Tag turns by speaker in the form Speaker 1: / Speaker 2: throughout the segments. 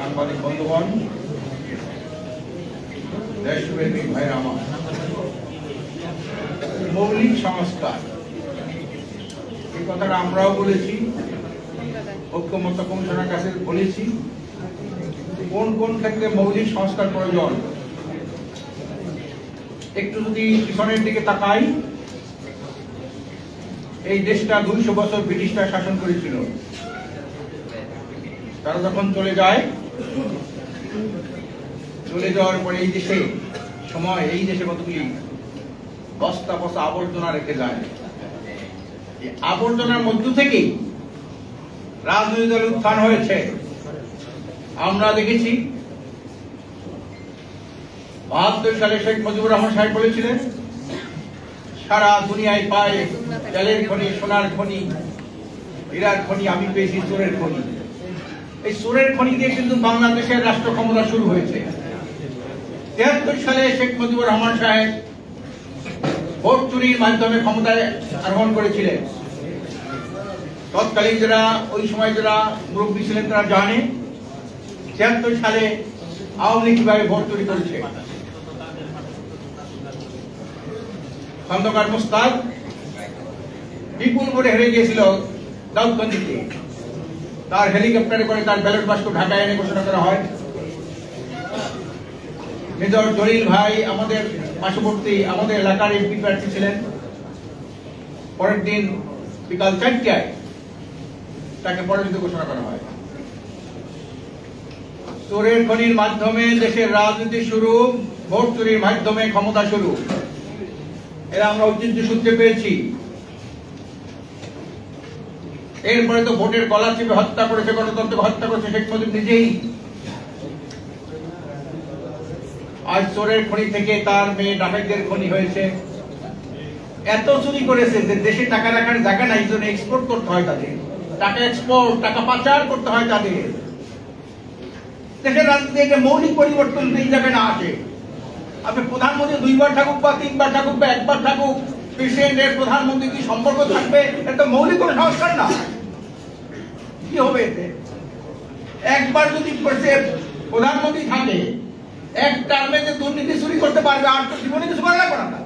Speaker 1: সাংবাদিক বন্ধুগণ, দেশপ্রেমিক ভাইরা আমার, মৌলিক সংস্কার এই কথাটা আমরাও বলেছি, ঐক্যমত্য কমিশনের কাছে বলেছি। কোন কোন ক্ষেত্রে মৌলিক সংস্কার প্রয়োজন একটু যদি পিছনের দিকে তাকাই, এই দেশটা 200 বছর ব্রিটিশরা শাসন করেছিল। তারা যখন চলে যাওয়ার পরে এই দেশে কতগুলি বস্তা বস্তা আবর্জনা রেখে যায়। এই আবর্জনার মধ্য থেকে রাজনৈতিক দলের উত্থান হয়েছে। আমরা দেখেছি 72 সালে শেখ মুজিবুর রহমান সাহেব বলেছিলেন, সারা দুনিয়ায় পায় তেলের খনি, সোনার খনি, হীরার খনি, আমি পেয়েছি চোরের খনি। এই চোরের খনি দিয়ে কিন্তু বাংলাদেশের রাষ্ট্র ক্ষমতা শুরু হয়েছে। 73 সালে শেখ মুজিবুর রহমান সাহেব ভোট চুরির মাধ্যমে ক্ষমতায় আরোহণ করেছিলেন। তৎকালীন যারা ওই সময় যারা মুরব্বী ছিলেন তারা জানে 73 সালে আওয়ামী লীগ কিভাবে ভোট চুরি করেছে। খন্দকার মুস্তাক বিপুল ভোটে হেরে গিয়েছিল দাউদকান্দিতে। তার হেলিকপ্টারে করে তার ব্যালট বাক্স ঢাকায় এনে ঘোষণা করা হয়। মেজর জলিল ভাই আমাদের পার্শ্ববর্তী আমাদের এলাকার এমপি প্রার্থী ছিলেন। পরের দিন বিকাল 4টায় তাকে পরাজিত ঘোষণা করা হয়। চোরের খনির মাধ্যমে দেশের রাজনীতি শুরু, ভোট চুরির মাধ্যমে ক্ষমতা শুরু। এরা আমরা ঐতিহ্য সূত্রে পেয়েছি। এরপরে তো ভোটের গলা চেপে হত্যা করেছে, গণতন্ত্রকে হত্যা করেছে শেখ মুজিব নিজেই। আজ চোরের খনি থেকে তার মেয়ে ডাকাতদের খনি হয়েছে। এত চুরি করেছে যে দেশে টাকা রাখার জায়গা নাই, জন্য এক্সপোর্ট করতে হয় তাদের। টাকা এক্সপোর্ট, টাকা পাচার করতে হয় তাদের। দেশের রাজনীতি একটা মৌলিক পরিবর্তন এই জায়গায় না আসে। আপনি প্রধানমন্ত্রী 2 বার থাকুক বা 3 বার থাকুক বা 1 বার থাকুক, প্রেসিডেন্টের প্রধানমন্ত্রী কি সম্পর্ক থাকবে? এটা মৌলিক কোনো সংস্কার না। কি হবে এতে? একবার যদি প্রধানমন্ত্রী থাকে, এক টার্মে যে দুর্নীতি চুরি করতে পারবে, আর তো জীবনে কিছু করা লাগবে না,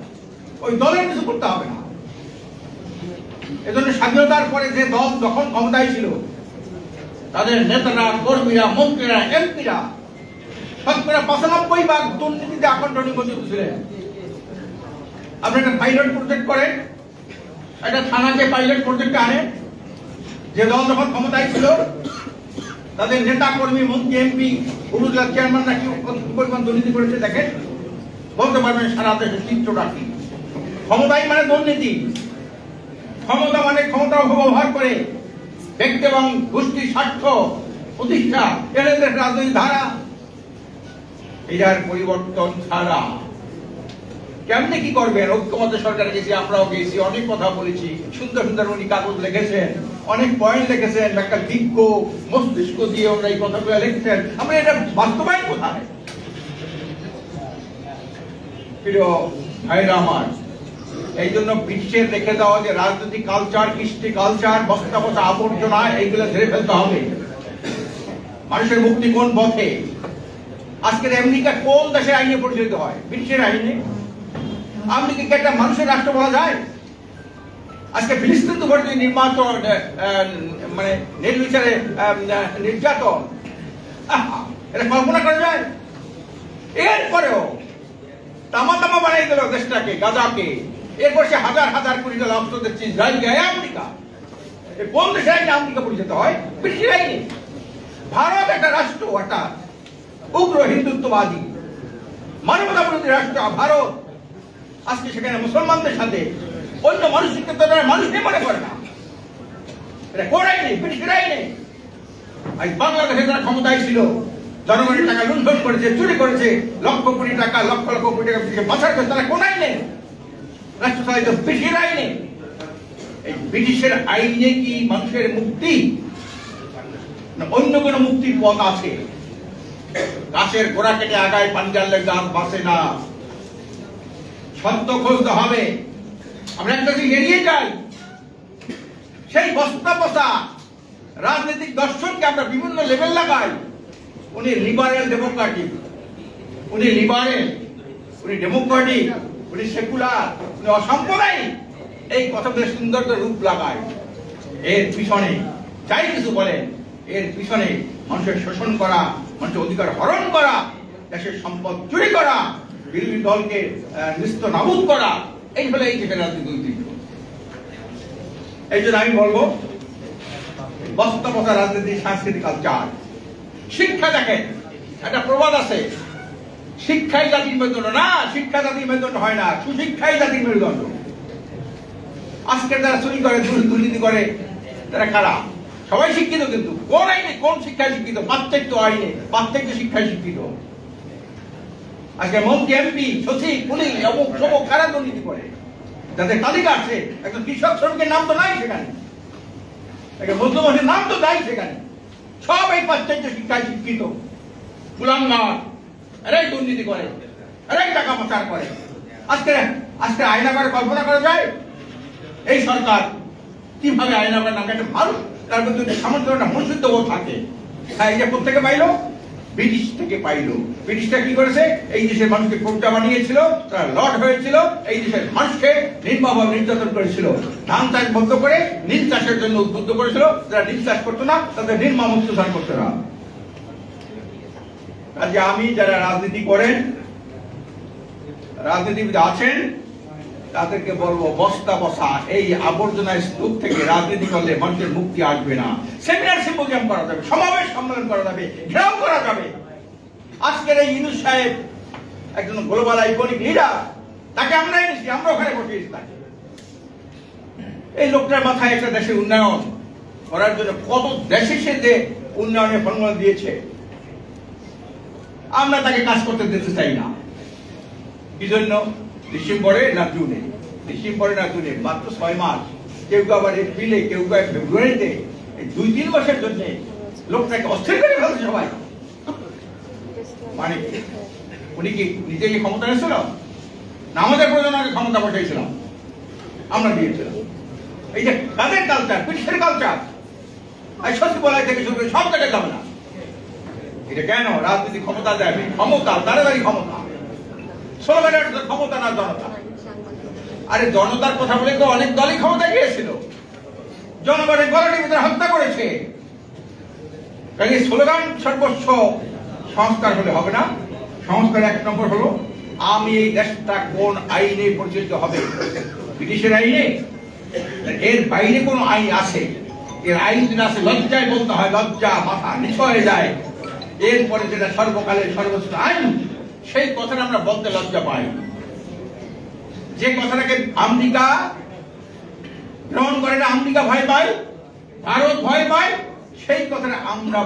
Speaker 1: ওই দলের কিছু করতে হবে না। এজন্য স্বাধীনতার পরে যে দল যখন ক্ষমতায় ছিল, তাদের নেতারা, কর্মীরা, মন্ত্রীরা, এমপিরা 95% দুর্নীতিতে আকণ্ঠ নিমজ্জিত ছিলেন। আপনি একটা পাইলট প্রজেক্ট করেন, একটা থানাকে পাইলট প্রজেক্টে আনেন, যে দল যখন ক্ষমতায় ছিল তাদের নেতা, কর্মী, মন্ত্রী, এমপি, উপজেলা চেয়ারম্যানরা কি পরিমাণ দুর্নীতি করেছে দেখেন, বলতে পারবেন সারা দেশের চিত্রটা কি। ক্ষমতাই মানে দুর্নীতি। ক্ষমতা মানে ক্ষমতা অপব্যবহার করে ব্যক্তি এবং গোষ্ঠীর স্বার্থ প্রতিষ্ঠা, এদের রাজনৈতিক ধারা। এটার পরিবর্তন ছাড়া কেমনে কি করবেন? ঐক্যমত্য সরকারে গেছি, আমরাও গেছি, অনেক কথা বলেছি, সুন্দর সুন্দর উনি কাগজ লিখেছেন, অনেক পয়েন্ট লিখেছেন, একটা দিব্য মস্তিষ্ক দিয়ে ওরা এই কথাগুলো লিখছেন। আমরা এটা বাস্তবায়ন কোথায়? প্রিয় ভাইরা আমার, এই জন্য বিশ্বের রেখে দেওয়া যে রাজনৈতিক কালচার, কৃষ্টি কালচার, বস্তা বস্তা আবর্জনা, এইগুলো ঝেড়ে ফেলতে হবে। মানুষের মুক্তি কোন পথে? আজকের আমেরিকা কোন দেশের আইনে পরিচালিত হয়? বিশ্বের আইনে। আমেরিকাকে একটা মানুষের রাষ্ট্র বলা যায়? আজকে ফিলিস্তিন উপর যে নির্যাতন, মানে নির্বিচারে নির্যাতন, এটা কল্পনা করা যায়? এরপরেও তামা তামা বানাই দিল দেশটাকে, গাজাকে। এরপর সে হাজার হাজার কোটি ডলার অস্ত্র দিচ্ছে ইসরায়েলকে। আমেরিকা কোন দেশের আইনে আমেরিকা পরিচিত হয়? বিশ্বের আইনে। ভারত একটা রাষ্ট্র, একটা উগ্র হিন্দুত্ববাদী মানবতা বিরোধী রাষ্ট্র ভারত। আজকে সেখানে মুসলমানদের সাথে অন্য মানুষকে মানুষকে মনে করে না। এটা কোন আইনে? বিশ্বের আইনে। আজ বাংলাদেশে যারা ক্ষমতায় ছিল, জনগণের টাকা লুণ্ঠন করেছে, চুরি করেছে, লক্ষ কোটি টাকা, লক্ষ লক্ষ কোটি টাকা পাচার করেছে, তারা কোন আইনে? রাষ্ট্র চালিত ব্রিটিশের আইনে। এই ব্রিটিশের আইনে কি মানুষের মুক্তি না অন্য কোন মুক্তির পথ আছে? গাছের গোড়া কেটে আগায় পানি ঢাললে গাছ বাঁচে না। সত্য খুঁজতে হবে। আমরা একটা দিন এড়িয়ে যাই, সেই বস্তা বসা রাজনৈতিক দর্শনকে আমরা বিভিন্ন লেভেল লাগাই। উনি লিবারেল ডেমোক্রেটিক, উনি লিবারেল, উনি ডেমোক্রেটিক, উনি সেকুলার, উনি অসাম্প্রদায়িক, এই কথাগুলো সুন্দর করে রূপ লাগায়। এর পিছনে যাই কিছু বলেন, এর পিছনে মানুষের শোষণ করা, মানুষের অধিকার হরণ করা, দেশের সম্পদ চুরি করা, বিরোধী দলকে নিস্ত নাবুদ করা, এই হলে এই দেশের রাজনীতি ঐতিহ্য। এই জন্য আমি বলবো, বাস্তবতা রাজনীতি সাংস্কৃতিক কালচার। শিক্ষা দেখেন, একটা প্রবাদ আছে, শিক্ষাই জাতির মেরুদণ্ড। না, শিক্ষা জাতির মেরুদণ্ড হয় না, সুশিক্ষাই জাতির মেরুদণ্ড। আজকে যারা চুরি করে, দুর্নীতি করে, তারা কারা? সবাই শিক্ষিত, কিন্তু কোন আইনে, কোন শিক্ষায় শিক্ষিত? পাশ্চাত্য আইনে, পাশ্চাত্য শিক্ষায় শিক্ষিত। আজকে মন্ত্রী, এমপি, সচিব, পুলিশ, অমুক সমুক কারা দুর্নীতি করে? যাদের তালিকা আছে, একজন কৃষক শ্রমিকের নাম তো নাই সেখানে, একটা মধ্যমাসের নাম তো নাই সেখানে। সব এই পাশ্চাত্য শিক্ষায় শিক্ষিত। কুলাঙ্গার, এরাই দুর্নীতি করে, এরাই টাকা পাচার করে। আজকে আজকে আয়নাগরে কল্পনা করা যায় এই সরকার কিভাবে আয়নাগর নামে একটা মানুষ, তার মধ্যে সামান্য একটা মনুষ্যত্ব বোধ থাকে। হ্যাঁ, এটা কোথেকে পাইলো? ব্রিটিশ থেকে পাইলো। ব্রিটিশরা কি করেছে? এই দেশের মানুষকে প্রজা বানিয়েছিল, তারা লর্ড হয়েছিল, এই দেশের মানুষকে নির্মমভাবে নির্যাতন করেছিল। ধান চাষ বন্ধ করে নীল চাষের জন্য উদ্বুদ্ধ করেছিল। যারা নীল চাষ করতো না, তাদের নির্মম অত্যাচার করতো না। কাজে আমি, যারা রাজনীতি করেন, রাজনীতিবিদ আছেন, তাদেরকে বলবো, বস্তা বসা এই আবর্জনার স্তূপ থেকে রাজনীতি করলে মানুষের মুক্তি আসবে না। সেমিনার সিম্পোজিয়াম করা যাবে, সমাবেশ সম্মেলন করা যাবে, ঘেরাও করা যাবে। আজকের এই ইউনূস সাহেব একজন গ্লোবাল আইকনিক লিডার, তাকে আমরা এনেছি, আমরা ওখানে বসিয়েছি তাকে। এই লোকটার মাথায় একটা দেশের উন্নয়ন করার জন্য কত দেশে সে যে উন্নয়নের ফর্মুলা দিয়েছে, আমরা তাকে কাজ করতে দিতে চাই না। কি জন্য? ডিসেম্বরে না জুনে, ডিসেম্বরে না জুনে, মাত্র 6 মাস। কেউ কেউ আবার এপ্রিলে, কেউ কেউ ফেব্রুয়ারিতে, এই 2-3 মাসের জন্য লোকটাকে অস্থির করে ফেলছে সবাই। মানে উনি কি নিজে কি ক্ষমতা এসেছিল না আমাদের প্রজন্মকে ক্ষমতা বসাইছিলাম? আমরা দিয়েছিলাম। এই যে কাদের কালচার, ব্রিটিশের কালচার, এই সচিবালয় থেকে শুরু করে সব জায়গায় যাবে না। এটা কেন? রাজনীতি ক্ষমতা দেবে, ক্ষমতা দাঁড়াদারি ক্ষমতা। স্লোগানের ক্ষমতা না জনতা। আরে জনতার কথা বলে তো অনেক দলই ক্ষমতা গিয়েছিল, জনগণের গলাটির ভিতরে হত্যা করেছে। কাজে স্লোগান সর্বস্ব, সংস্কার হলে হবে না। সংস্কার 1 নম্বর হলো, আমি এই দেশটা কোন আইনে পরিচালিত হবে? ব্রিটিশের আইনে? এর বাইরে কোন আইন আছে? এর আইন যেটা আছে, লজ্জায় বলতে হয়, লজ্জা, মাথা নিচু হয়ে যায়। এরপরে যেটা সর্বকালের সর্বোচ্চ আইন, সেই কথাটা আমরা বলতে লজ্জা পাই। যে কথাটাকে আমেরিকা গ্রহণ করে না, আমেরিকা ভয় পায়, ভারত ভয় পায়, সেই কথাটা আমরা